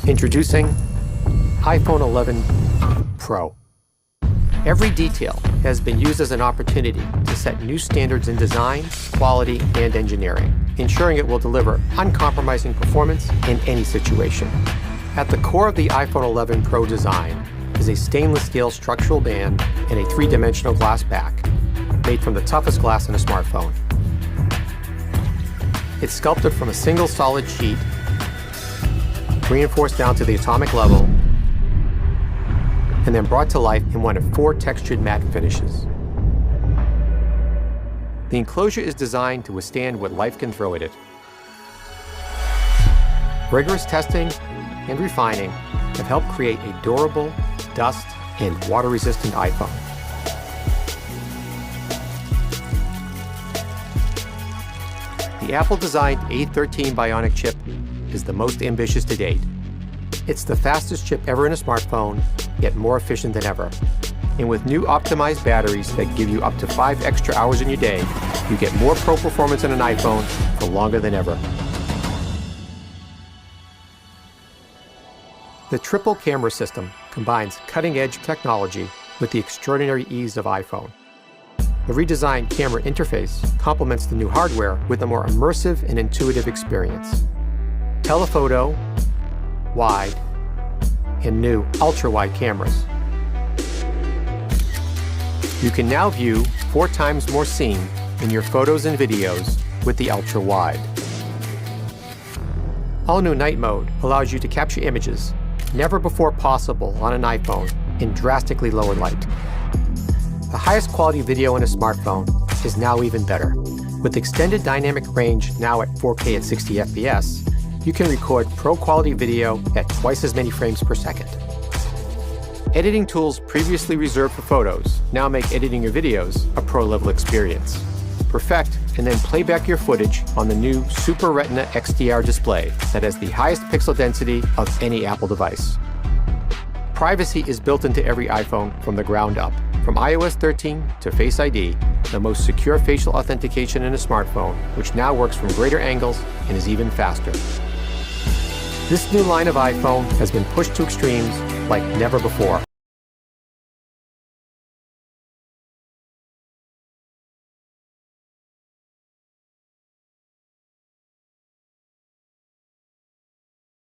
Introducing iPhone 11 Pro. Every detail has been used as an opportunity to set new standards in design, quality, and engineering, ensuring it will deliver uncompromising performance in any situation. At the core of the iPhone 11 Pro design is a stainless steel structural band and a three-dimensional glass back, made from the toughest glass in a smartphone. It's sculpted from a single solid sheet, reinforced down to the atomic level, and then brought to life in one of 4 textured matte finishes. The enclosure is designed to withstand what life can throw at it. Rigorous testing and refining have helped create a durable, dust, and water-resistant iPhone. The Apple-designed A13 Bionic chip is the most ambitious to date. It's the fastest chip ever in a smartphone, yet more efficient than ever. And with new optimized batteries that give you up to 5 extra hours in your day, you get more pro performance in an iPhone for longer than ever. The triple camera system combines cutting-edge technology with the extraordinary ease of iPhone. The redesigned camera interface complements the new hardware with a more immersive and intuitive experience. Telephoto, wide, and new ultra-wide cameras. You can now view 4 times more scene in your photos and videos with the ultra-wide. All-new night mode allows you to capture images never before possible on an iPhone in drastically lower light. The highest quality video in a smartphone is now even better. With extended dynamic range now at 4K at 60 FPS, you can record pro-quality video at twice as many frames per second. Editing tools previously reserved for photos now make editing your videos a pro-level experience. Perfect and then play back your footage on the new Super Retina XDR display that has the highest pixel density of any Apple device. Privacy is built into every iPhone from the ground up. From iOS 13 to Face ID, the most secure facial authentication in a smartphone, which now works from greater angles and is even faster. This new line of iPhone has been pushed to extremes like never before.